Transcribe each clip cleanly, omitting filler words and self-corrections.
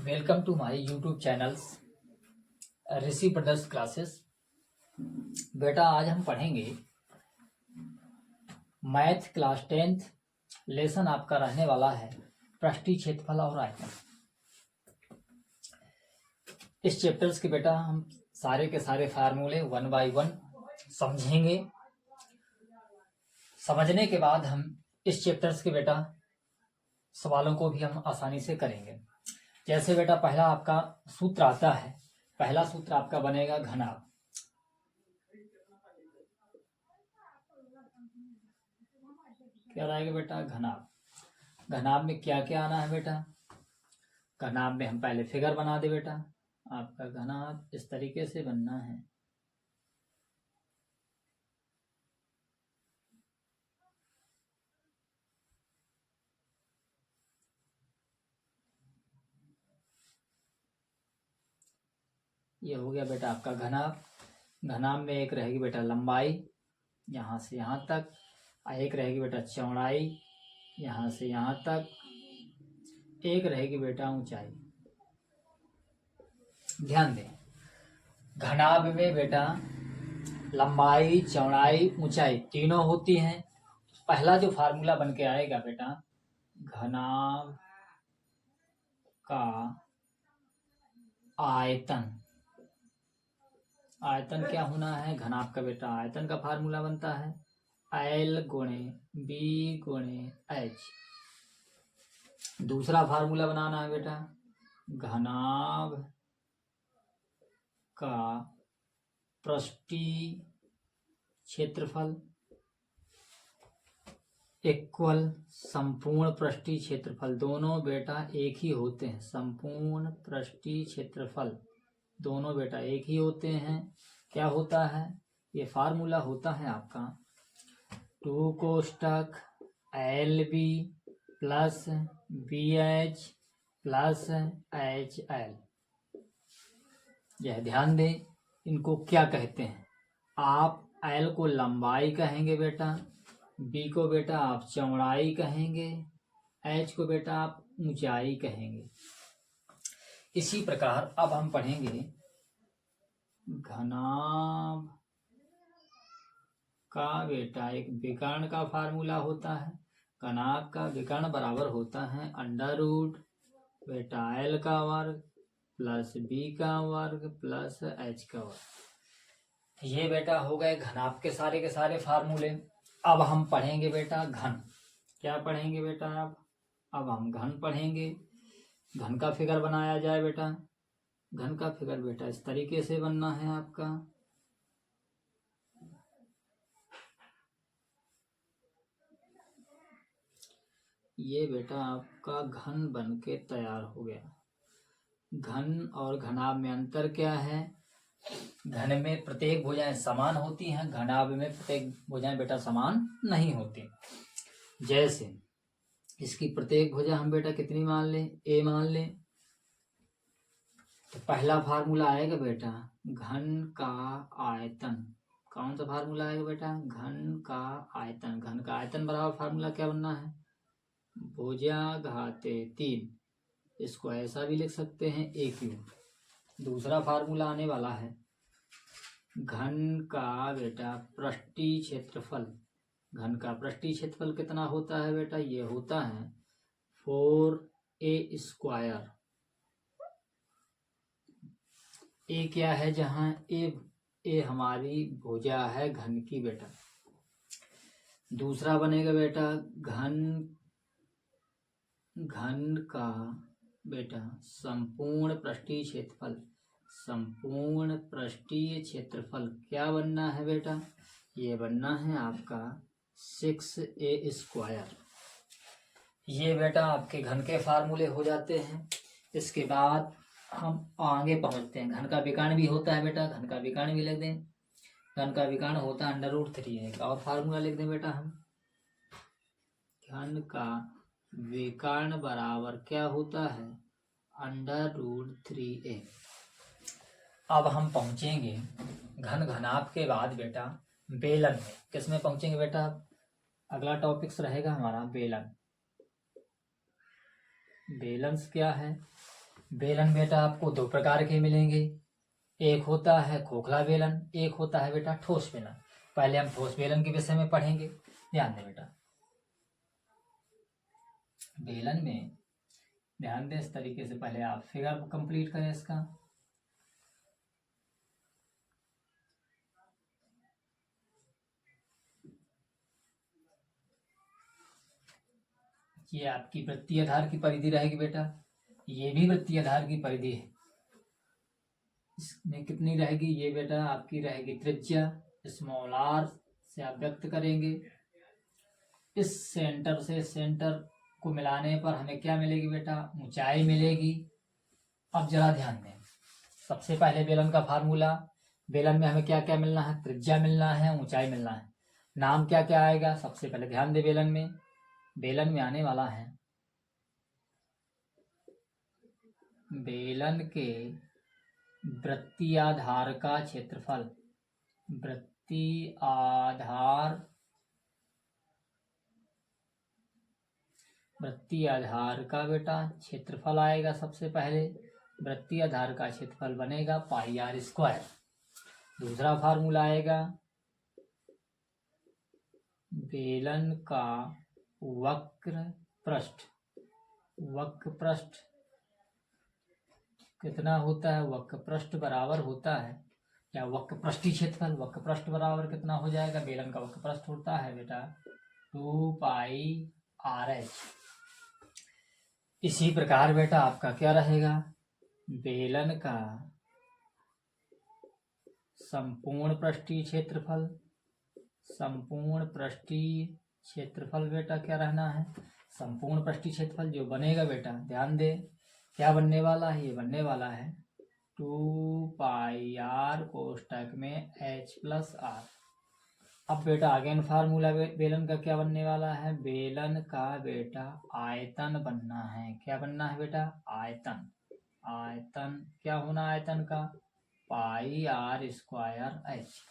Welcome to my YouTube channels Rishi brothers classes. बेटा आज हम पढ़ेंगे मैथ क्लास 10th। लेसन आपका रहने वाला है पृष्ठीय क्षेत्रफल और आयतन। इस चैप्टर्स के बेटा हम सारे के सारे फार्मूले 1 बाय 1 समझेंगे। समझने के बाद हम इस चैप्टर्स के बेटा सवालों को भी हम आसानी से करेंगे। जैसे बेटा पहला आपका सूत्र आता है, पहला सूत्र आपका बनेगा घनाभ। क्या रहेगा बेटा? घनाभ। घनाभ में क्या क्या आना है बेटा? घनाभ में हम पहले फिगर बना दे बेटा। आपका घनाभ इस तरीके से बनना है। ये हो गया बेटा आपका घनाभ। घनाभ में एक रहेगी बेटा लंबाई यहाँ से यहाँ तक, एक रहेगी बेटा चौड़ाई यहाँ से यहाँ तक, एक रहेगी बेटा ऊंचाई। ध्यान दें, घनाभ में बेटा लंबाई, चौड़ाई, ऊंचाई तीनों होती हैं। पहला जो फार्मूला बन के आएगा बेटा, घनाभ का आयतन। आयतन क्या होना है? घनाभ का बेटा आयतन का फार्मूला बनता है L गुणे B गुणे H। दूसरा फार्मूला बनाना है बेटा घनाभ का पृष्ठीय क्षेत्रफल इक्वल संपूर्ण पृष्ठीय क्षेत्रफल। दोनों बेटा एक ही होते हैं। संपूर्ण पृष्ठीय क्षेत्रफल दोनों बेटा एक ही होते हैं। क्या होता है? ये फार्मूला होता है आपका 2 कोष्टक LB plus BH plus HL। यह ध्यान दें, इनको क्या कहते हैं? आप L को लंबाई कहेंगे बेटा, B को बेटा आप चौड़ाई कहेंगे, H को बेटा आप ऊंचाई कहेंगे। इसी प्रकार अब हम पढ़ेंगे घनाभ का बेटा एक विकर्ण का फार्मूला होता है। घनाभ का विकर्ण बराबर होता है अंडर रूट बेटा L का वर्ग प्लस B का वर्ग प्लस H का वर्ग। ये बेटा हो गए घनाभ के सारे फार्मूले। अब हम पढ़ेंगे बेटा घन। क्या पढ़ेंगे बेटा? अब हम घन पढ़ेंगे। घन का फिगर बनाया जाए बेटा। घन का फिगर बेटा इस तरीके से बनना है आपका। ये बेटा आपका घन बन के तैयार हो गया। घन और घनाभ में अंतर क्या है? घन में प्रत्येक भुजाएं समान होती हैं, घनाभ में प्रत्येक भुजाएं बेटा समान नहीं होती। जैसे इसकी प्रत्येक भुजा हम बेटा कितनी मान लें? A मान लें। तो पहला फार्मूला आएगा बेटा घन का आयतन। कौन सा फार्मूला आएगा बेटा? घन का आयतन। घन का आयतन बराबर फार्मूला क्या बनना है? भुजा घाते 3। इसको ऐसा भी लिख सकते हैं AQ। दूसरा फार्मूला आने वाला है घन का बेटा पृष्ठीय क्षेत्रफल। घन का पृष्ठीय क्षेत्रफल कितना होता है बेटा? ये होता है 4A स्क्वायर। ए क्या है? जहां ए हमारी भुजा है घन की बेटा। दूसरा बनेगा बेटा घन का बेटा संपूर्ण पृष्ठीय क्षेत्रफल। संपूर्ण पृष्ठीय क्षेत्रफल क्या बनना है बेटा? ये बनना है आपका 6A स्क्वायर। ये बेटा आपके घन के फार्मूले हो जाते हैं। इसके बाद हम आगे पहुंचते हैं। घन का विकर्ण भी होता है बेटा, घन का विकर्ण भी लिख दें। घन का विकर्ण होता है अंडर रूट 3। एक और फार्मूला लिख दें बेटा हम। घन का विकर्ण बराबर क्या होता है? Under root 3A। अब हम पहुंचेंगे घन घनाभ के बाद बेटा बेलन में। किस में पहुंचेंगे बेटा? अगला टॉपिक्स रहेगा हमारा बेलन। बेलन्स क्या है? बेलन बेटा आपको दो प्रकार के मिलेंगे, एक होता है खोखला बेलन, एक होता है बेटा ठोस बेलन। पहले हम ठोस बेलन के विषय में पढ़ेंगे। ध्यान दें बेटा, बेलन में ध्यान दें इस तरीके से, पहले आप फिगर कंप्लीट करें इसका। ये आपकी वृत्तीय आधार की परिधि रहेगी बेटा, ये भी वृत्तीय आधार की परिधि है। इसमें कितनी रहेगी, ये बेटा आपकी रहेगी त्रिज्या, स्मॉल आर से आप व्यक्त करेंगे। इस सेंटर से सेंटर को मिलाने पर हमें क्या मिलेगी बेटा, ऊंचाई मिलेगी। अब जरा ध्यान दें, सबसे पहले बेलन का फार्मूला, बेलन में हमें क्या क्या मिलना है, त्रिज्या मिलना है, ऊंचाई मिलना है। नाम क्या क्या आएगा, सबसे पहले ध्यान दें, बेलन में आने वाला है बेलन के वृत्तीय आधार का क्षेत्रफल, वृत्तीय आधार का बेटा क्षेत्रफल आएगा। सबसे पहले वृत्तीय आधार का क्षेत्रफल बनेगा पाई आर स्क्वायर। दूसरा फार्मूला आएगा बेलन का वक्र पृष्ठ कितना होता है, वक्र पृष्ठ बराबर होता है, या वक्र पृष्ठीय क्षेत्रफल, वक्र पृष्ठ बराबर कितना हो जाएगा, बेलन का वक्र पृष्ठ होता है बेटा 2 पाई आर एच। इसी प्रकार बेटा आपका क्या रहेगा, बेलन का संपूर्ण पृष्ठीय क्षेत्रफल बेटा क्या रहना है, संपूर्ण पृष्ठीय क्षेत्रफल जो बनेगा बेटा, ध्यान दे क्या बनने वाला है, ये बनने वाला है 2 पाई आर कोष्टक में h प्लस आर। अब बेटा अगेन फार्मूला बेलन का क्या बनने वाला है, बेलन का बेटा आयतन बनना है। क्या बनना है बेटा, आयतन क्या होना आयतन का, पाई आर स्क्वायर एच।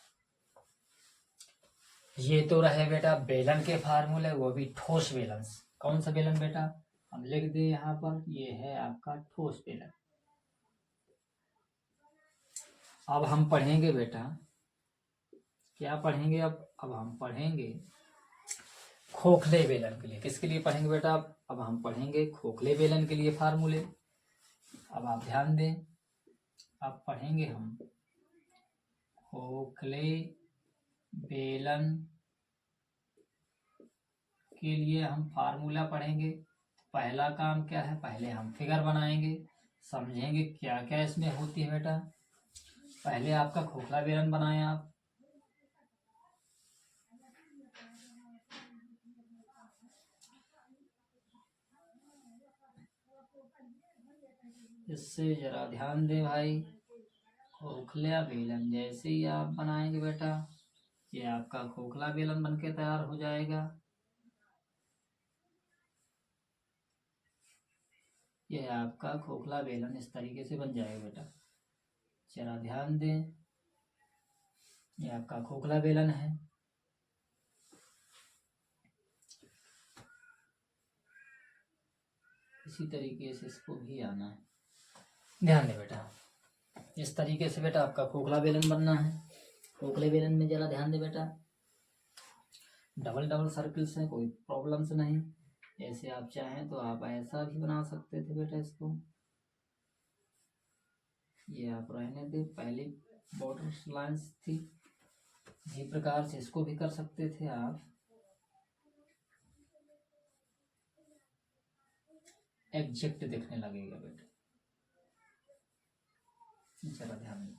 ये तो रहे बेटा बेलन के फार्मूले, वो भी ठोस बेलन। कौन सा बेलन बेटा, हम लिख दे यहाँ पर, ये है आपका ठोस बेलन। अब हम पढ़ेंगे बेटा, क्या पढ़ेंगे अब हम पढ़ेंगे खोखले बेलन के लिए। किसके लिए पढ़ेंगे बेटा, अब हम पढ़ेंगे खोखले बेलन के लिए फार्मूले। अब आप ध्यान दें, अब पढ़ेंगे हम खोखले बेलन के लिए हम फार्मूला पढ़ेंगे। पहला काम क्या है, पहले हम फिगर बनाएंगे, समझेंगे क्या क्या इसमें होती है बेटा। पहले आपका खोखला बेलन बनाएं आप, इससे जरा ध्यान दे भाई। खोखला बेलन जैसे ही आप बनाएंगे बेटा, ये आपका खोखला बेलन बनके तैयार हो जाएगा। ये आपका खोखला बेलन इस तरीके से बन जाएगा बेटा, जरा ध्यान दें। ये आपका खोखला बेलन है। इसी तरीके से इसको भी आना है, ध्यान दें बेटा। इस तरीके से बेटा आपका खोखला बेलन बनना है। खोखले बेलन में जरा ध्यान दें बेटा, डबल सर्कल्स हैं, कोई प्रॉब्लम्स नहीं। ऐसे आप चाहें तो आप ऐसा भी बना सकते थे बेटा इसको, ये आप रहने दे, पहले बॉर्डर लाइंस थी। इसी प्रकार से इसको भी कर सकते थे आप। एग्जैक्ट दिखने लगेगा बेटा, जरा ध्यान दें।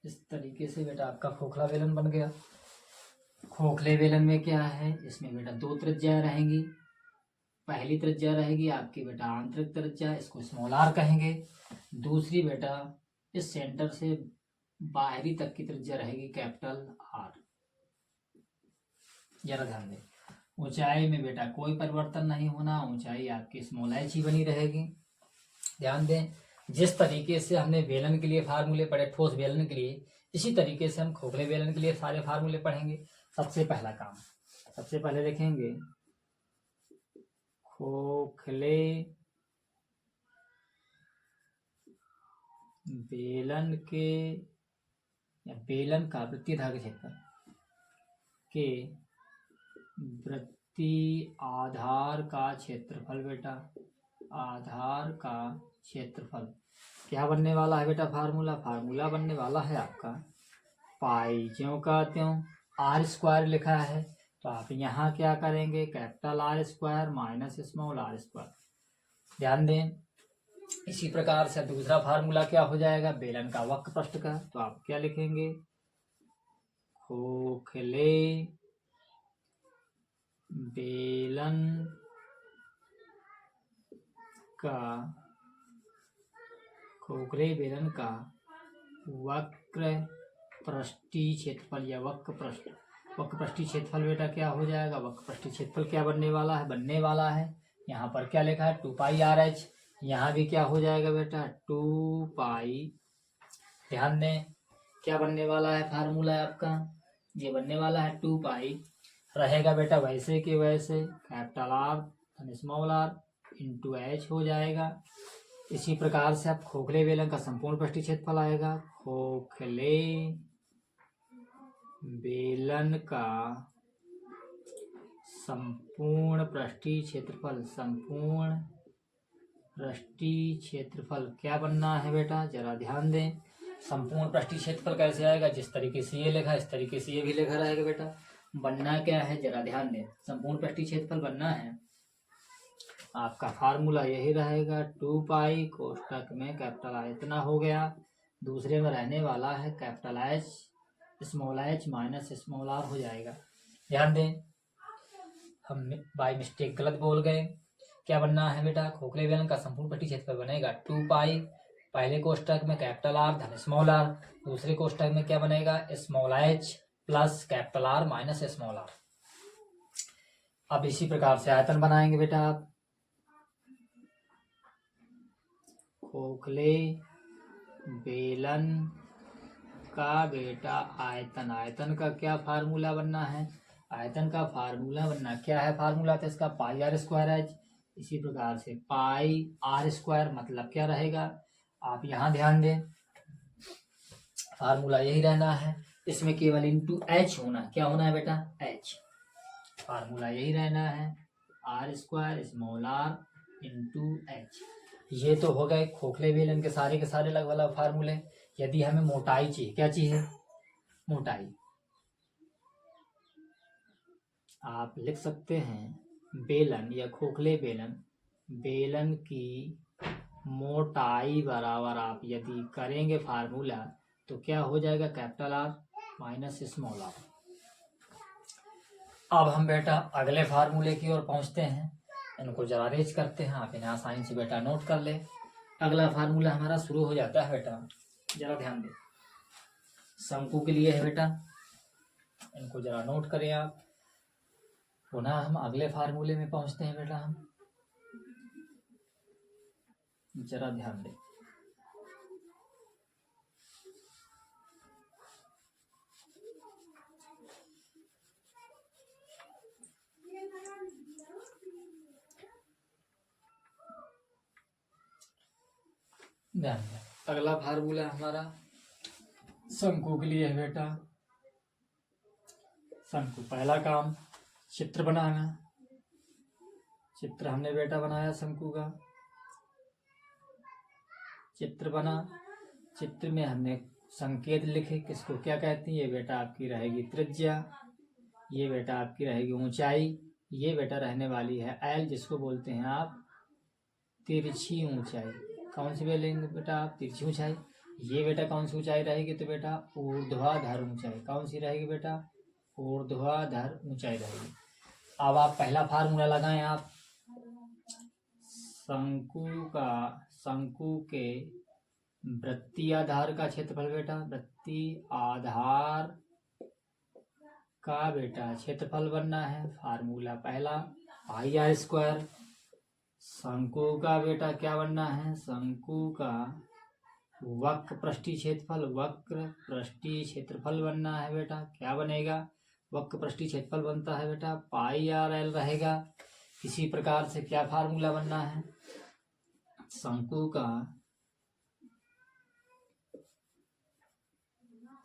इस तरीके से बेटा आपका खोखला बेलन बन गया। खोखले बेलन में क्या है, इसमें बेटा 2 त्रिज्याएं रहेंगी। पहली त्रिज्या रहेगी आपकी बेटा आंतरिक त्रिज्या, इसको स्मॉल आर कहेंगे। दूसरी बेटा इस सेंटर से बाहरी तक की त्रिज्या रहेगी कैपिटल आर। जरा ध्यान दें, ऊंचाई में बेटा कोई परिवर्तन नहीं होना, ऊंचाई आपकी स्मॉल एच ही बनी रहेगी। ध्यान दें, जिस तरीके से हमने बेलन के लिए फार्मूले पढ़े ठोस बेलन के लिए, इसी तरीके से हम खोखले बेलन के लिए सारे फार्मूले पढ़ेंगे। सबसे पहला काम, सबसे पहले लिखेंगे खोखले बेलन के या बेलन का वृत्तीय धार के क्षेत्रफल के वृत्तीय आधार का क्षेत्रफल बेटा, आधार का क्षेत्रफल क्या बनने वाला है बेटा? फार्मूला बनने वाला है आपका पाई ज्यों का त्यों आर स्क्वायर लिखा है, तो आप यहाँ क्या करेंगे? Capital R square minus small R square. ध्यान दें, इसी प्रकार से दूसरा फार्मूला क्या हो जाएगा? बेलन का वक्र पृष्ठ का, तो आप क्या लिखेंगे? खोखले बेलन का वक्र पृष्ठीय क्षेत्रफल या वक्र पृष्ठीय क्षेत्रफल बेटा क्या हो जाएगा? वक्र पृष्ठीय क्षेत्रफल क्या बनने वाला है? यहाँ पर क्या लिखा है? 2πRh। यहाँ भी क्या हो जाएगा बेटा? 2π। ध्यान दें, क्या बनने वाला है? फार्मूला है आपका ये बनने वाला है 2π। रहेगा बेटा वैसे के वैसे capital R small R into H हो जाएगा। इसी प्रकार से आप खोखले बेलन का संपूर्ण पृष्ठीय क्षेत्रफल आएगा। खोखले बेलन का संपूर्ण पृष्ठीय क्षेत्रफल क्या बनना है बेटा? जरा ध्यान दें, संपूर्ण पृष्ठीय क्षेत्रफल कैसे आएगा? जिस तरीके से ये लिखा इस तरीके से ये भी लिखा रहेगा बेटा। बनना क्या है? जरा ध्यान दें, संपूर्ण पृष्ठीय क्षेत्रफल बनना है आपका फार्मूला यही रहेगा 2π कोष्टक में कैपिटल आर इतना हो गया, दूसरे में रहने वाला है capital H small H minus small R हो जाएगा। ध्यान दें, हम बाय मिस्टेक गलत बोल गए। क्या बनना है बेटा? खोखले बेलन का संपूर्ण पृष्ठीय क्षेत्रफल बनेगा 2π, पहले कोष्टक में कैपिटल आर धन स्मॉल आर, दूसरे कोष्टक में क्या बनेगा? Small H plus capital R minus small R. अब इसी प्रकार से आयतन बनाएंगे बेटा आप। खोखले बेलन का बेटा आयतन का क्या फार्मूला बनना है? आयतन का फार्मूला बनना क्या है? फार्मूला तो इसका पाई आर स्क्वायर है। इसी प्रकार से पाई आर स्क्वायर मतलब क्या रहेगा? आप यहाँ ध्यान दें, फार्मूला यही रहना है, इसमें केवल इंटू एच होना। क्या होना है बेटा? एच। फार्मूला यही रहना है R square small R into H. ये तो हो गए खोखले बेलन के सारे लगभग फार्मूले। यदि हमें मोटाई चाहिए, क्या चाहिए? मोटाई। आप लिख सकते हैं बेलन या खोखले बेलन की मोटाई बराबर आप यदि करेंगे फार्मूला तो क्या हो जाएगा? Capital R minus small R. अब हम बेटा अगले फार्मूले की ओर पहुंचते हैं, इनको जरा अरेंज करते हैं, आप इन्हें आसानी से बेटा नोट कर ले। अगला फार्मूला हमारा शुरू हो जाता है बेटा, जरा ध्यान दें, शंकु के लिए है बेटा, इनको जरा नोट करें आप। पुनः हम अगले फार्मूले में पहुंचते हैं बेटा, हम जरा ध्यान दें। ध्यान दें, अगला फार्मूला हमारा शंकु के लिए है बेटा। शंकु पहला काम चित्र बनाना। चित्र हमने बेटा बनाया शंकु का, चित्र बना, चित्र में हमने संकेत लिखे, किसको क्या कहती है? ये बेटा आपकी रहेगी त्रिज्या, ये बेटा आपकी रहेगी ऊंचाई, ये बेटा रहने वाली है एल, जिसको बोलते हैं आप तिरछी ऊंचाई। कौन सी बोलेंगे बेटा आप? तिरछी ऊंचाई। ये बेटा कौन सी ऊंचाई रहेगी? तो बेटा ऊर्ध्वाधर ऊंचाई। कौन सी रहेगी बेटा? ऊर्ध्वाधर ऊंचाई रहेगी। अब आप पहला फार्मूला लगाएं आप, शंकु के वृत्तीय आधार का क्षेत्रफल बेटा, वृत्तीय आधार का बेटा क्षेत्रफल बनना है। फार्मूला पहला पाई आर स्क्वायर। शंकु का बेटा क्या बनना है? शंकु का वक्र पृष्ठीय क्षेत्रफल बनना है बेटा। क्या बनेगा? वक्र पृष्ठीय क्षेत्रफल बनता है बेटा पाई आर एल रहेगा। इसी प्रकार से क्या फार्मूला बनना है, शंकु का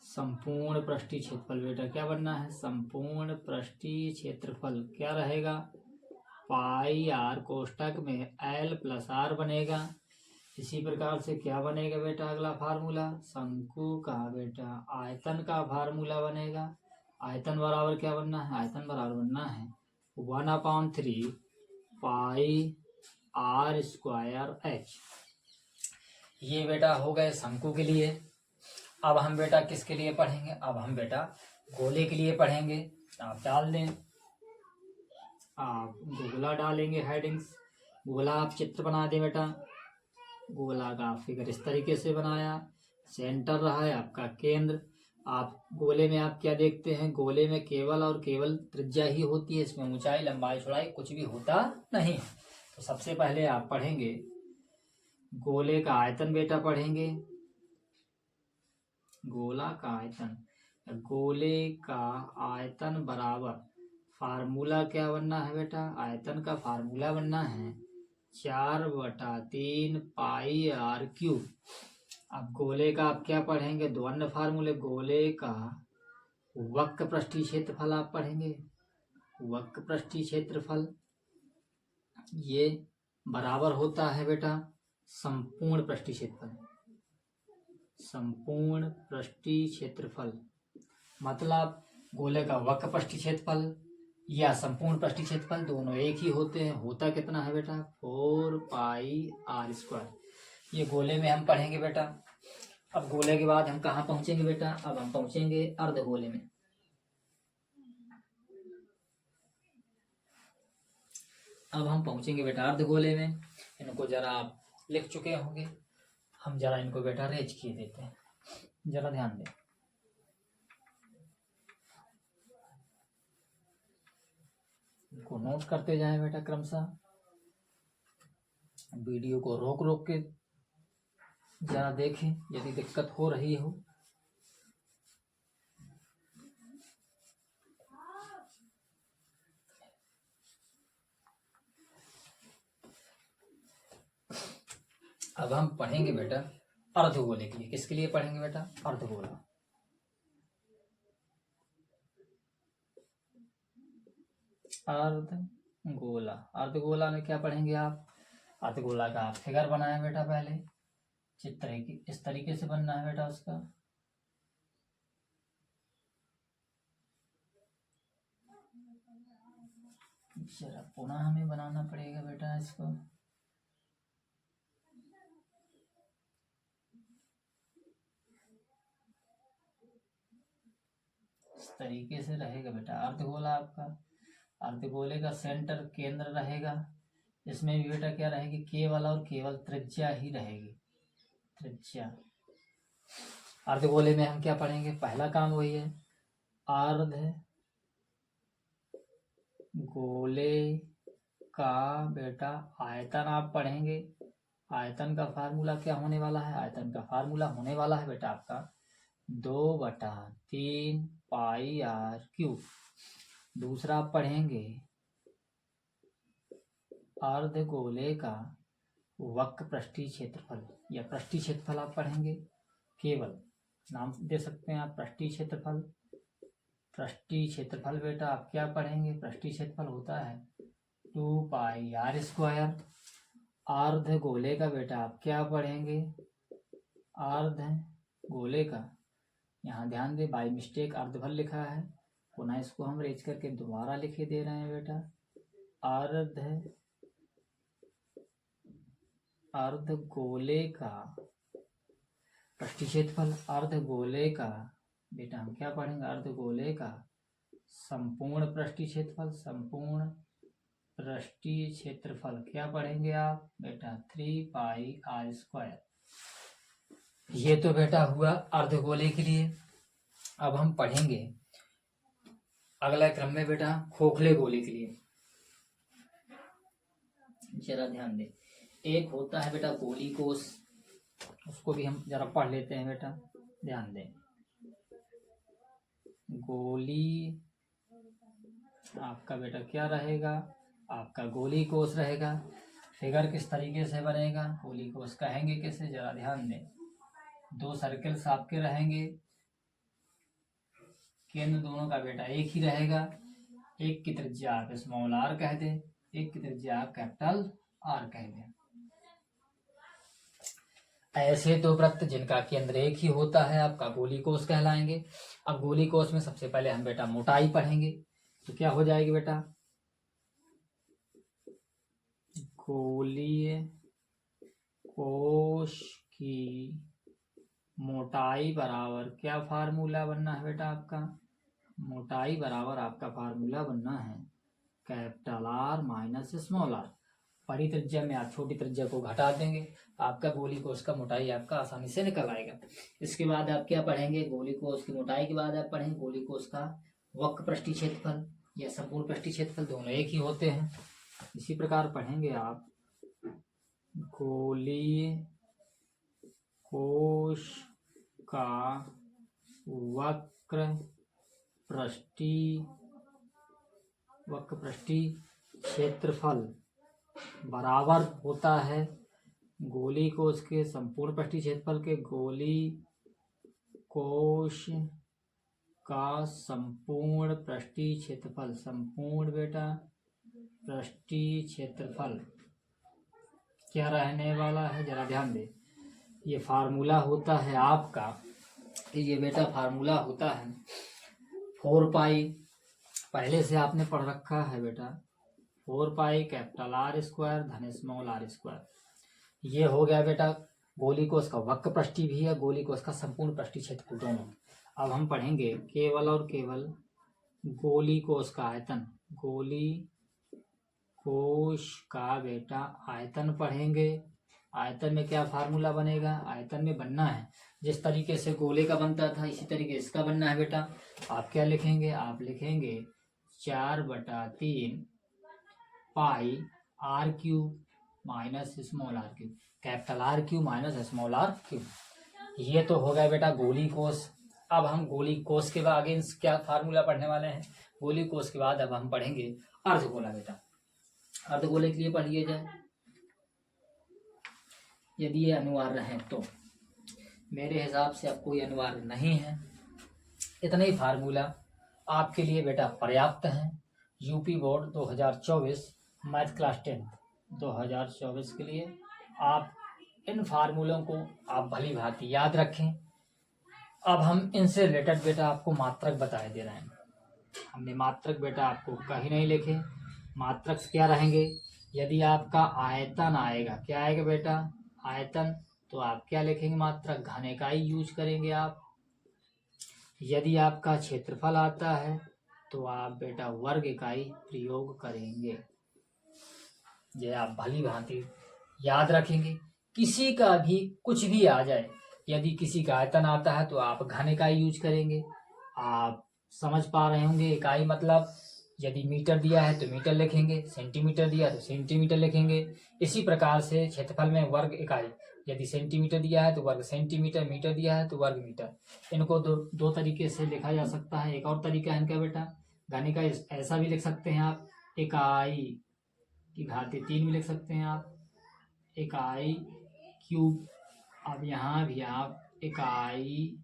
संपूर्ण पृष्ठीय क्षेत्रफल बेटा क्या बनना है, संपूर्ण पृष्ठीय क्षेत्रफल क्या रहेगा, पाई आर कोष्टक में एल प्लस आर बनेगा। इसी प्रकार से क्या बनेगा बेटा अगला फार्मूला, शंकु का बेटा आयतन का फार्मूला बनेगा। आयतन बराबर क्या बनना है, आयतन बराबर बनना है 1/3 पाई आर स्क्वायर एच। ये बेटा हो गए शंकु के लिए। अब हम बेटा किसके लिए पढ़ेंगे, अब हम बेटा गोले के लिए पढ़ेंगे। आप डाल दें, आप गोला डालेंगे हेडिंग्स। गोला आप चित्र बना दें बेटा। गोला का फिगर इस तरीके से बनाया, सेंटर रहा है आपका केंद्र। आप गोले में आप क्या देखते हैं, गोले में केवल और केवल त्रिज्या ही होती है, इसमें ऊंचाई लंबाई चौड़ाई कुछ भी होता नहीं। तो सबसे पहले आप पढ़ेंगे गोले का आयतन बेटा पढ़ेंगे, गोला का आयतन। गोले का आयतन बराबर फार्मूला क्या बनना है बेटा, आयतन का फार्मूला बनना है 4/3 पाई आर क्यूब। अब गोले का आप क्या पढ़ेंगे, दो अन्य फार्मूले। गोले का वक्र पृष्ठीय क्षेत्रफल आप पढ़ेंगे, वक्र पृष्ठीय क्षेत्रफल ये बराबर होता है बेटा संपूर्ण पृष्ठीय क्षेत्रफल। संपूर्ण पृष्ठीय क्षेत्रफल मतलब गोले का वक्र पृष्ठीय क्षेत्रफल या संपूर्ण पृष्ठीय क्षेत्रफल दोनों एक ही होते हैं। होता कितना है बेटा 4 पाई आर स्क्वायर। ये गोले में हम पढ़ेंगे बेटा। अब गोले के बाद हम कहाँ पहुंचेंगे बेटा, अब हम पहुंचेंगे अर्धगोले में। अब हम पहुंचेंगे बेटा अर्धगोले में। इनको जरा आप लिख चुके होंगे, हम जरा इनको बेटा रेज किए देते हैं, जरा ध्यान दें। इनको नोट करते जाएं बेटा क्रमशः। वीडियो को रोक रोक के जरा देखें यदि दिक्कत हो रही हो। अब हम पढ़ेंगे बेटा अर्धगोले के लिए। किसके लिए पढ़ेंगे बेटा, अर्धगोला। अर्धगोला, अर्धगोला में क्या पढ़ेंगे आप, अर्धगोला का आप फिगर बनाए बेटा। पहले चित्र इस तरीके से बनना है बेटा उसका। जरा पुनः हमें बनाना पड़ेगा बेटा इसको। इस तरीके से रहेगा बेटा अर्धगोला आपका। अर्धगोले का सेंटर केंद्र रहेगा। इसमें भी बेटा क्या रहेगी, केवल और केवल त्रिज्या ही रहेगी, त्रिज्या। अर्धगोले में हम क्या पढ़ेंगे, पहला काम वही है, अर्ध गोले का बेटा आयतन आप पढ़ेंगे। आयतन का फार्मूला क्या होने वाला है, आयतन का फार्मूला होने वाला है बेटा आपका 2/3 पाई आर क्यूब। दूसरा आप पढ़ेंगे अर्धगोले का वक्र पृष्ठीय क्षेत्रफल या पृष्ठीय क्षेत्रफल आप पढ़ेंगे। केवल नाम दे सकते हैं आप पृष्ठीय क्षेत्रफल। पृष्ठीय क्षेत्रफल बेटा आप क्या पढ़ेंगे, पृष्ठीय क्षेत्रफल होता है 2 पाई आर स्क्वायर। अर्धगोले का बेटा आप क्या पढ़ेंगे, अर्धगोले का, यहाँ ध्यान दे बाई मिस्टेक अर्धफल लिखा है, पुनः इसको हम रेज करके दोबारा लिखे दे रहे हैं बेटा। अर्धगोले का पृष्ठीय क्षेत्रफल, अर्धगोले का बेटा हम क्या पढ़ेंगे, अर्धगोले का संपूर्ण पृष्ठीय क्षेत्रफल। संपूर्ण पृष्ठीय क्षेत्रफल क्या पढ़ेंगे आप बेटा 3 पाई आर स्क्वायर। ये तो बेटा हुआ अर्धगोले के लिए। अब हम पढ़ेंगे अगला क्रम में बेटा खोखले गोले के लिए। जरा ध्यान दें, एक होता है बेटा गोली कोष, उसको भी हम जरा पढ़ लेते हैं बेटा, ध्यान दें। गोली आपका बेटा क्या रहेगा, आपका गोली कोष रहेगा। फिगर किस तरीके से बनेगा, गोली कोष कहेंगे कैसे, जरा ध्यान दें। दो सर्कल्स आपके रहेंगे, केंद्र दोनों का बेटा एक ही रहेगा। एक की त्रिज्या आप स्मॉल आर कह दें, एक की त्रिज्या आप कैपिटल आर कह दें। ऐसे दो वृत्त जिनका केंद्र एक ही होता है आपका गोली कोष कहलाएंगे। अब गोली कोष में सबसे पहले हम बेटा मोटाई पढ़ेंगे, तो क्या हो जाएगी बेटा, गोलीय कोष की मोटाई बराबर क्या फार्मूला बनना है बेटा आपका, मोटाई बराबर आपका फार्मूला बनना है capital R minus small R. बड़ी त्रिज्या में आप छोटी त्रिज्या को घटा देंगे, आपका गोली कोष का मोटाई आपका आसानी से निकल आएगा। इसके बाद आप क्या पढ़ेंगे, गोली कोष की मोटाई के बाद आप पढ़ेंगे गोली कोष का वक्र पृष्ठीय क्षेत्रफल या संपूर्ण पृष्ठीय क्षेत्रफल, दोनों एक ही होते हैं। इसी प्रकार पढ़ेंगे आप गोलीय कोष का वक्र पृष्ठीय क्षेत्रफल बराबर होता है गोली कोष के संपूर्ण पृष्ठीय क्षेत्रफल के, गोली कोष का संपूर्ण पृष्ठीय क्षेत्रफल, संपूर्ण बेटा पृष्ठीय क्षेत्रफल क्या रहने वाला है, जरा ध्यान दे। ये फार्मूला होता है आपका, ये बेटा फार्मूला होता है 4 पाई, पहले से आपने पढ़ रखा है बेटा, 4 पाई कैपिटल आर स्क्वायर धन स्मॉल आर स्क्वायर। ये हो गया बेटा गोली कोष का वक्र पृष्ठीय भी है, गोली कोष का संपूर्ण पृष्ठीय क्षेत्रफल दोनों। अब हम पढ़ेंगे केवल और केवल गोली कोष का आयतन, गोली कोष का बेटा आयतन पढ़ेंगे। आयतन में क्या फार्मूला बनेगा, आयतन में बनना है जिस तरीके से गोले का बनता था इसी तरीके इसका बनना है बेटा। आप क्या लिखेंगे, आप लिखेंगे 4/3 pi r cube minus small r cube, capital R cube minus small r cube. ये तो हो गया बेटा गोली कोष। अब हम गोली कोष के बाद आगे क्या फार्मूला पढ़ने वाले हैं, गोली कोष के बाद अब हम पढ़ेंगे अर्धगोला बेटा। अर्धगोले के लिए पढ़िए जाए, यदि ये अनिवार्य है तो, मेरे हिसाब से अब कोई अनिवार्य नहीं है। इतना ही फार्मूला आपके लिए बेटा पर्याप्त है। यूपी बोर्ड 2024 मैथ क्लास 10 2024 के लिए आप इन फार्मूलों को आप भली भांति याद रखें। अब हम इनसे रिलेटेड बेटा आपको मात्रक बताए दे रहे हैं। हमने मात्रक बेटा आपको कहीं नहीं लिखे। मात्रक क्या रहेंगे, यदि आपका आयतन आएगा, क्या आएगा बेटा आयतन, तो आप क्या लिखेंगे मात्रक, घन इकाई यूज करेंगे आप। यदि आपका क्षेत्रफल आता है तो आप बेटा वर्ग इकाई प्रयोग करेंगे। ये आप भली भांति याद रखेंगे। किसी का भी कुछ भी आ जाए, यदि किसी का आयतन आता है तो आप घन इकाई यूज करेंगे। आप समझ पा रहे होंगे, इकाई मतलब यदि मीटर दिया है तो मीटर लिखेंगे, सेंटीमीटर दिया है तो सेंटीमीटर लिखेंगे। इसी प्रकार से क्षेत्रफल में वर्ग इकाई, यदि सेंटीमीटर दिया है तो वर्ग सेंटीमीटर, मीटर दिया है तो वर्ग मीटर। इनको दो तरीके से लिखा जा सकता है। एक और तरीका है इनका बेटा, घन इकाई ऐसा भी लिख सकते हैं आप, इकाई की घाते 3 भी लिख सकते हैं आप, इकाई क्यूब। अब यहाँ भी आप इकाई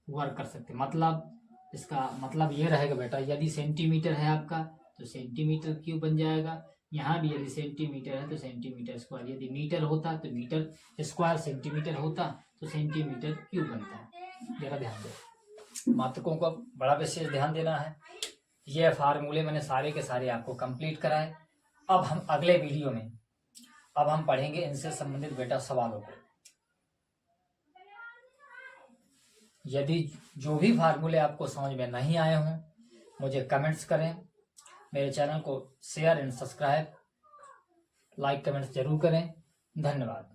वर्ग कर सकते हैं। मतलब इसका मतलब ये रहेगा बेटा, यदि सेंटीमीटर है आपका तो सेंटीमीटर क्यूब बन जाएगा। यहाँ भी यदि सेंटीमीटर है तो सेंटीमीटर स्क्वायर, यदि मीटर होता तो मीटर स्क्वायर, सेंटीमीटर होता तो सेंटीमीटर क्यूब बनता है। जरा ध्यान दो, मात्रकों को बड़ा विशेष ध्यान देना है। ये फार्मूले मैंने सारे के सारे आपको कंप्लीट कराए। अब हम अगले वीडियो में अब हम पढ़ेंगे इनसे संबंधित बेटा सवालों को। यदि जो भी फार्मूले आपको समझ में नहीं आए हों मुझे कमेंट्स करें। मेरे चैनल को share and subscribe, like comments जरूर करें। धन्यवाद।